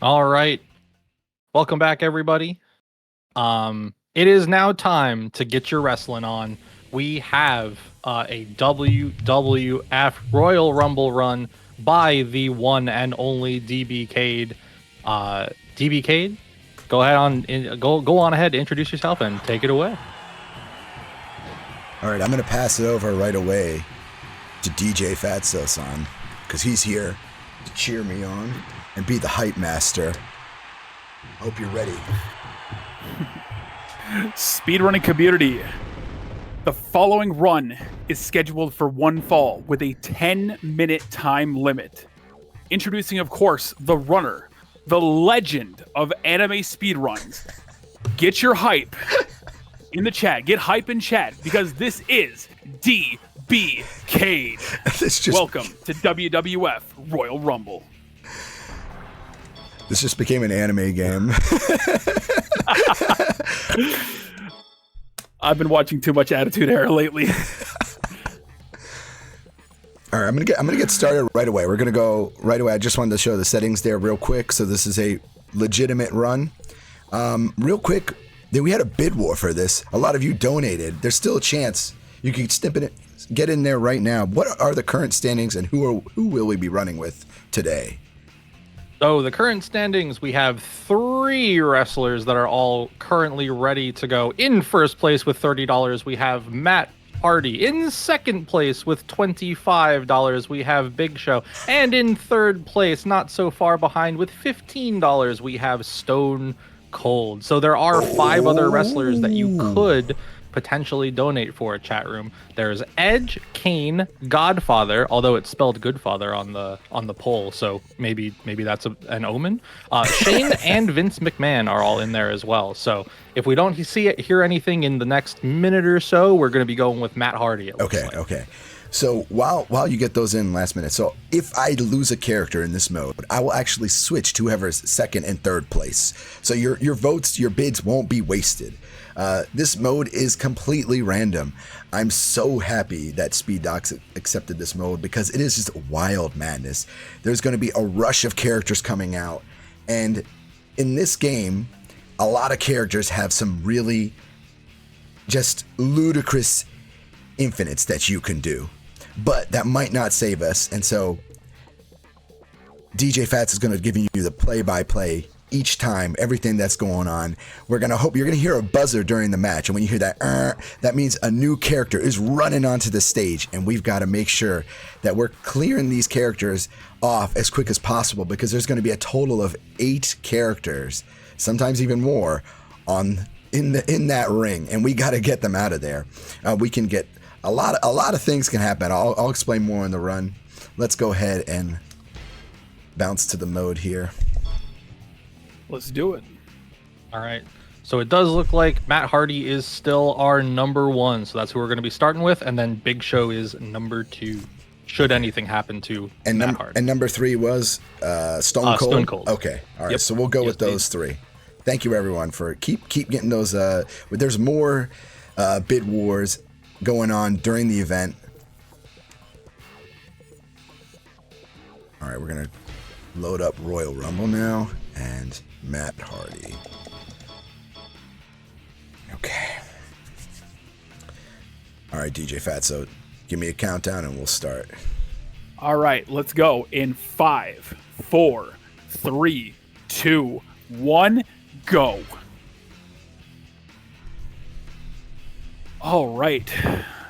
All right. Welcome back, everybody. It is now time to get your wrestling on. We have a WWF Royal Rumble run by the one and only DB Cade. DB Cade, go ahead go on ahead, introduce yourself and take it away. All right, I'm going to pass it over right away to DJ Fatso-san because he's here to cheer me on and be the hype master. Hope you're ready. Speedrunning community. The following run is scheduled for one fall with a 10-minute time limit. Introducing, of course, the runner, the legend of anime speedruns. Get your hype in the chat. Get hype in chat because this is DB Cade. Welcome to WWF Royal Rumble. This just became an anime game. I've been watching too much Attitude Era lately. All right, I'm gonna get started right away. We're gonna go right away. I just wanted to show the settings there real quick. So this is a legitimate run. Real quick, we had a bid war for this. A lot of you donated. There's still a chance you can get in there right now. What are the current standings, and who will we be running with today? So the current standings, we have 3 wrestlers that are all currently ready to go. In first place with $30, we have Matt Hardy. In second place with $25, we have Big Show. And in third place, not so far behind, with $15, we have Stone Cold. So there are 5 other wrestlers that you could potentially donate for, chat room. There's Edge, Kane, Godfather, although it's spelled Goodfather on the poll, so maybe that's an omen. Shane and Vince McMahon are all in there as well. So if we don't hear anything in the next minute or so, we're going to be going with Matt Hardy. Okay. So while you get those in last minute, so if I lose a character in this mode, I will actually switch to whoever's second and third place. So your votes, your bids won't be wasted. This mode is completely random. I'm so happy that Speed Docs accepted this mode because it is just wild madness. There's going to be a rush of characters coming out, and in this game, a lot of characters have some really just ludicrous infinites that you can do, but that might not save us. And so DJ Fats is going to give you the play-by-play each time, everything that's going on. We're going to hope you're going to hear a buzzer during the match. And when you hear that, that means a new character is running onto the stage. And we've got to make sure that we're clearing these characters off as quick as possible because there's going to be a total of 8 characters, sometimes even more, in that ring. And we got to get them out of there. We can get a lot of things can happen. I'll explain more in the run. Let's go ahead and bounce to the mode here. Let's do it. All right. So it does look like Matt Hardy is still our number 1. So that's who we're going to be starting with. And then Big Show is number 2, should anything happen to Matt Hardy. And number 3 was Stone Cold? Stone Cold. Okay. All right. Yep. So we'll go with those 3. Thank you, everyone, for keep getting those. There's more bid wars going on during the event. All right. We're going to load up Royal Rumble now. And Matt Hardy. Okay. All right, DJ Fatso, give me a countdown and we'll start. All right, let's go in 5, 4, 3, 2, 1, go. All right.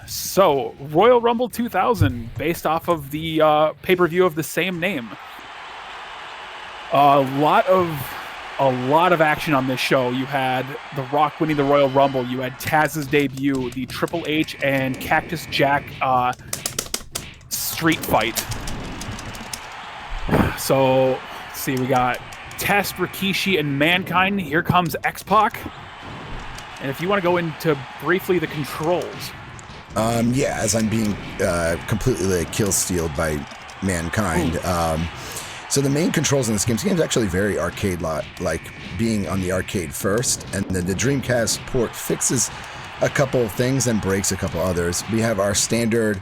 So, Royal Rumble 2000, based off of the pay-per-view of the same name. A lot of action on this show. You had The Rock winning the Royal Rumble. You had Taz's debut, the Triple H and Cactus Jack street fight. So, let's see, we got Test, Rikishi, and Mankind. Here comes X-Pac. And if you want to go into briefly the controls. Yeah, as I'm being completely kill-stealed by Mankind. So the main controls in this game is actually very arcade-like, being on the arcade first, and then the Dreamcast port fixes a couple things and breaks a couple others. We have our standard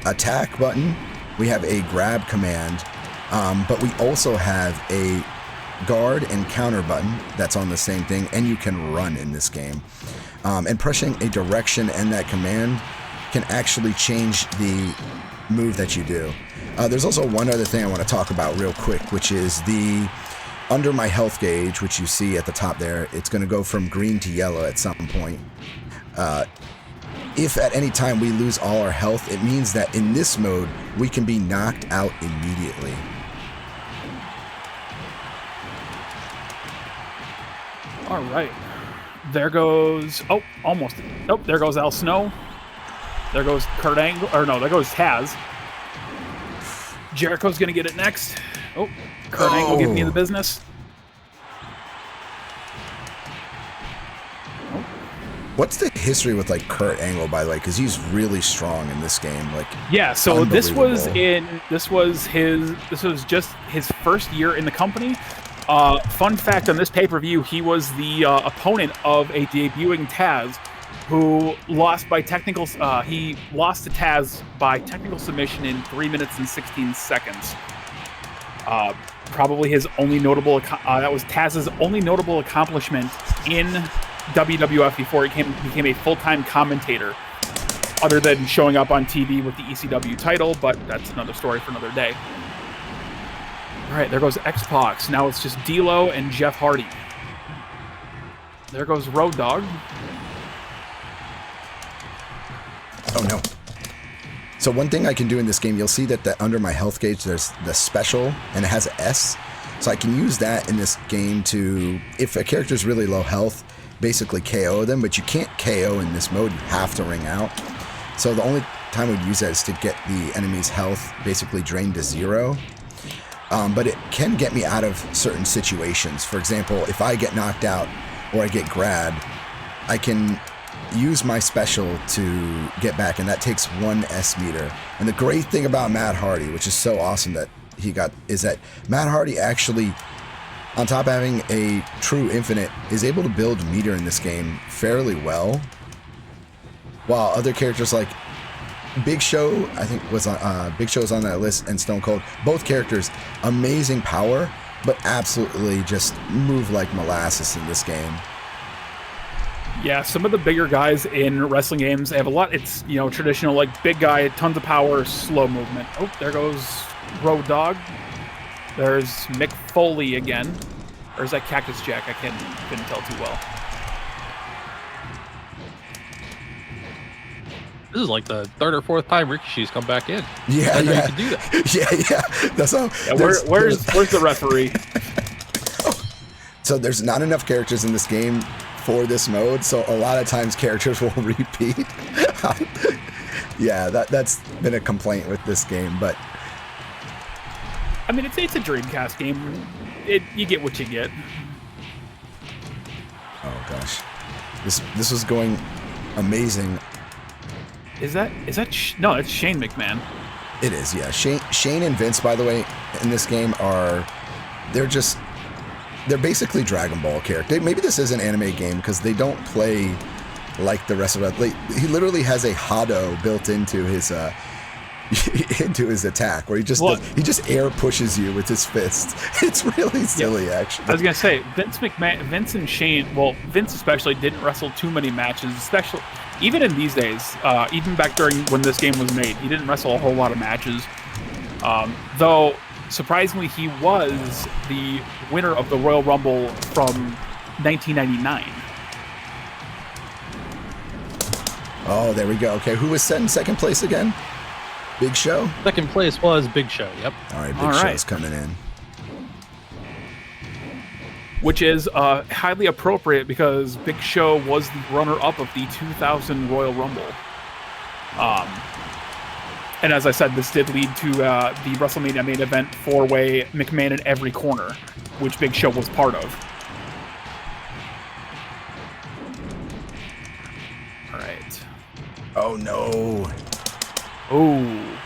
attack button, we have a grab command, but we also have a guard and counter button that's on the same thing, and you can run in this game. And pressing a direction and that command can actually change the move that you do. There's also one other thing I want to talk about real quick, which is the under my health gauge, which you see at the top there. It's going to go from green to yellow at some point. If at any time we lose all our health, it means that in this mode, we can be knocked out immediately. All right. There goes... Oh, almost. Oh, there goes Al Snow. There goes Kurt Angle. Or no, there goes Taz. Jericho's going to get it next. Oh, Kurt Angle giving me the business. What's the history with like Kurt Angle, by the way? Because he's really strong in this game. Like, yeah. So this was just his first year in the company. Fun fact on this pay-per-view, he was the opponent of a debuting Taz, who lost by technical. He lost to Taz by technical submission in 3 minutes and 16 seconds. Probably his only notable. That was Taz's only notable accomplishment in WWF before he became a full-time commentator, other than showing up on TV with the ECW title, but that's another story for another day. All right, there goes X-Pac. Now it's just D'Lo and Jeff Hardy. There goes Road Dogg. Oh no. So one thing I can do in this game, you'll see that under my health gauge, there's the special, and it has an S. So I can use that in this game to, if a character's really low health, basically KO them, but you can't KO in this mode, you have to ring out. So the only time we'd use that is to get the enemy's health basically drained to 0. But it can get me out of certain situations. For example, if I get knocked out or I get grabbed, I can use my special to get back, and that takes 1 S meter. And the great thing about Matt Hardy, which is so awesome that he got, is that Matt Hardy actually, on top of having a true infinite, is able to build meter in this game fairly well. While other characters like Big Show, I think was on Big Show's on that list, and Stone Cold, both characters, amazing power, but absolutely just move like molasses in this game. Yeah, some of the bigger guys in wrestling games, they have a lot. It's, you know, traditional, like big guy, tons of power, slow movement. Oh, there goes Road Dogg. There's Mick Foley again. Or is that Cactus Jack? I couldn't tell too well. This is like the 3rd or 4th time Ricochet's come back in. Yeah, You yeah. can do that. Yeah. That's how. Yeah, where's the referee? So there's not enough characters in this game for this mode, so a lot of times characters will repeat. Yeah, that's been a complaint with this game, but I mean, it's a Dreamcast game. You get what you get. oh gosh, this was going amazing. No, it's Shane McMahon. It is, yeah. Shane and Vince, by the way, in this game they're basically Dragon Ball characters. Maybe this is an anime game because they don't play like the rest of it. Like, he literally has a Hado built into his attack, where he just air pushes you with his fists. It's really silly, actually. I was gonna say Vince and Shane. Well, Vince especially didn't wrestle too many matches, especially even in these days. Even back during when this game was made, he didn't wrestle a whole lot of matches. Though surprisingly, he was the winner of the Royal Rumble from 1999. Oh, there we go. Okay, who was set in second place again? Big Show? Second place was Big Show, yep. All right, Big Show's coming in. Which is highly appropriate because Big Show was the runner-up of the 2000 Royal Rumble. And as I said, this did lead to the WrestleMania main event 4-way McMahon in every corner, which Big Show was part of. All right. Oh, no. Oh.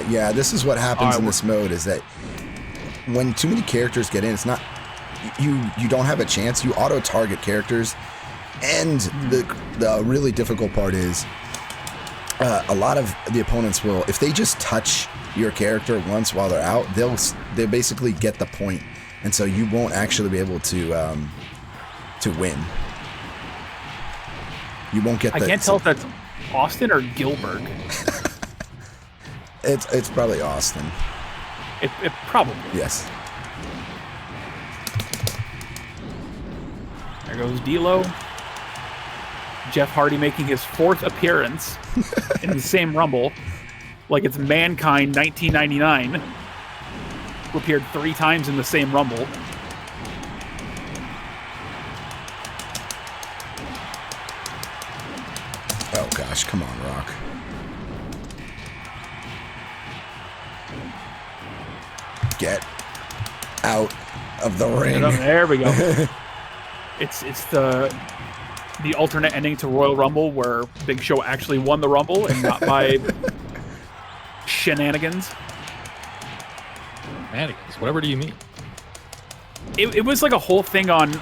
Yeah, this is what happens in this mode, is that when too many characters get in, it's not... You don't have a chance. You auto-target characters. And the really difficult part is... a lot of the opponents will, if they just touch your character once while they're out, they'll basically get the point and so you won't actually be able to win. You won't get. I can't tell if that's Austin or Gilbert. It's probably Austin. It probably. Yes. There goes D'Lo. Jeff Hardy making his 4th appearance in the same Rumble, like it's Mankind 1999, who appeared 3 times in the same Rumble. Oh gosh, come on, Rock. Get out of the ring. There we go. It's the alternate ending to Royal Rumble where Big Show actually won the Rumble and not by shenanigans. Shenanigans? Whatever do you mean? It was like a whole thing on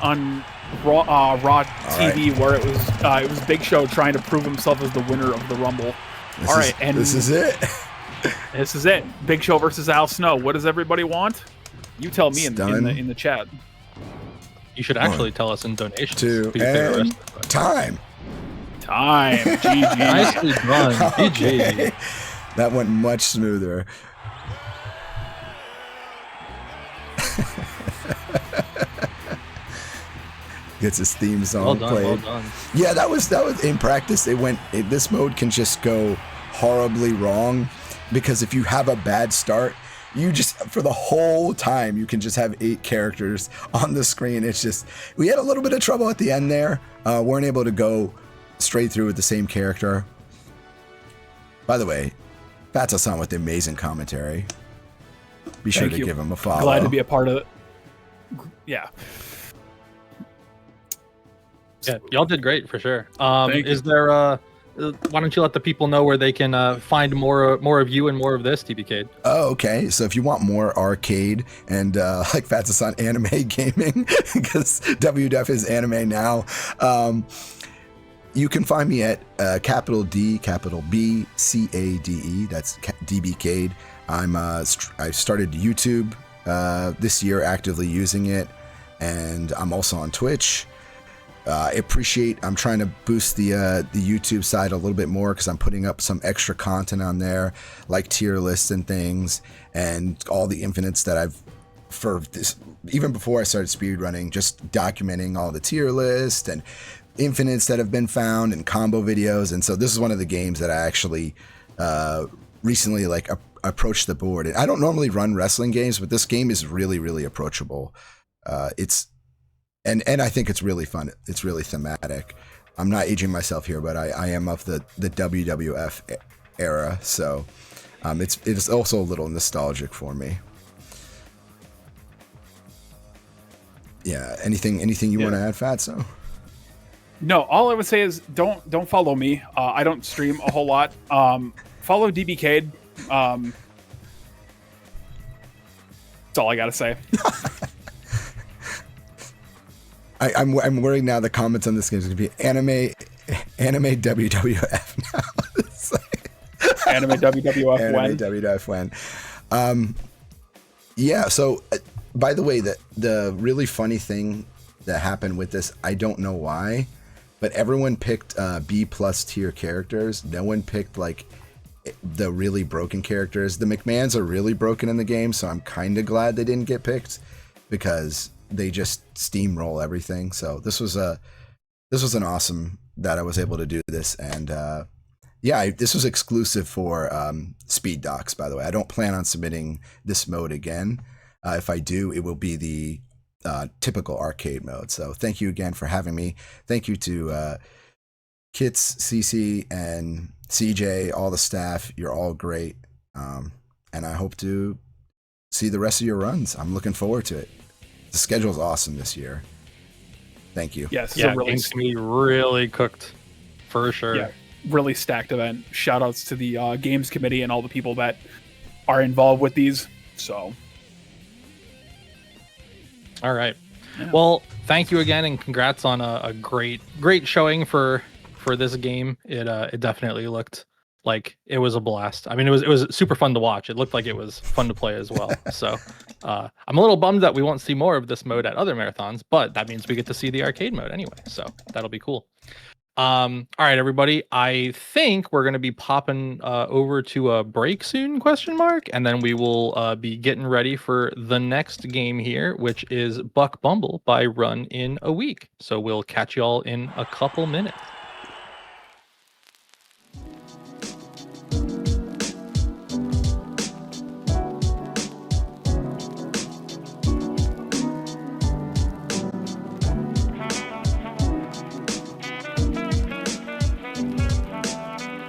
Raw TV where it was Big Show trying to prove himself as the winner of the Rumble. And this is it. This is it. Big Show versus Al Snow. What does everybody want? You tell me in the chat. You should actually tell us in donations. 2 and time. GG. Nicely done. GG. That went much smoother. Gets his theme song played. Well done. Yeah, that was in practice. This mode can just go horribly wrong because if you have a bad start, you just for the whole time you can just have 8 characters on the screen. It's just we had a little bit of trouble at the end there. Weren't able to go straight through with the same character. By the way, Fatsa-san with the amazing commentary. Be sure to give him a follow. Glad to be a part of it. Yeah. Yeah, y'all did great for sure. Thank Is there why don't you let the people know where they can find more of you and more of this, TBK? Oh, okay. So if you want more arcade and like Fatsa-san anime gaming, because WWF is anime now, you can find me at capital D, capital B, CADE. That's DBCade. I started YouTube this year, actively using it, and I'm also on Twitch. I'm trying to boost the YouTube side a little bit more because I'm putting up some extra content on there, like tier lists and things, and all the infinites that even before I started speedrunning, just documenting all the tier lists and infinites that have been found and combo videos. And so this is one of the games that I actually recently approached the board. And I don't normally run wrestling games, but this game is really, really approachable. And I think it's really fun. It's really thematic. I'm not aging myself here, but I am of the WWF era, so it's also a little nostalgic for me. Yeah. Anything you want to add, Fatso? No, all I would say is don't follow me. I don't stream a whole lot. Follow DBK. That's all I gotta say. I'm worriing now the comments on this game is going to be anime WWF now. Anime WWF anime when? WWF when. Yeah, so by the way, the really funny thing that happened with this, I don't know why, but everyone picked B+ tier characters. No one picked like the really broken characters. The McMahons are really broken in the game, so I'm kind of glad they didn't get picked because they just steamroll everything. So this was an awesome that I was able to do this, and this was exclusive for Speed Docs. By the way, I don't plan on submitting this mode again. If I do, it will be the typical arcade mode. So thank you again for having me. Thank you to Kits, CC, and CJ, all the staff. You're all great, and I hope to see the rest of your runs. I'm looking forward to it. The schedule's awesome this year. Thank you. Yes, Yeah, Games Committee really cooked for sure. Yeah, really stacked event. Shout outs to the Games Committee and all the people that are involved with these. So, all right. Yeah. Well, thank you again, and congrats on a great showing for this game. It definitely looked like it was a blast. I mean, it was super fun to watch. It looked like it was fun to play as well. So I'm a little bummed that we won't see more of this mode at other marathons, but that means we get to see the arcade mode anyway, so that'll be cool. All right, everybody. I think we're gonna be popping over to a break soon, question mark, and then we will be getting ready for the next game here, which is Buck Bumble by Run in a Week. So we'll catch y'all in a couple minutes.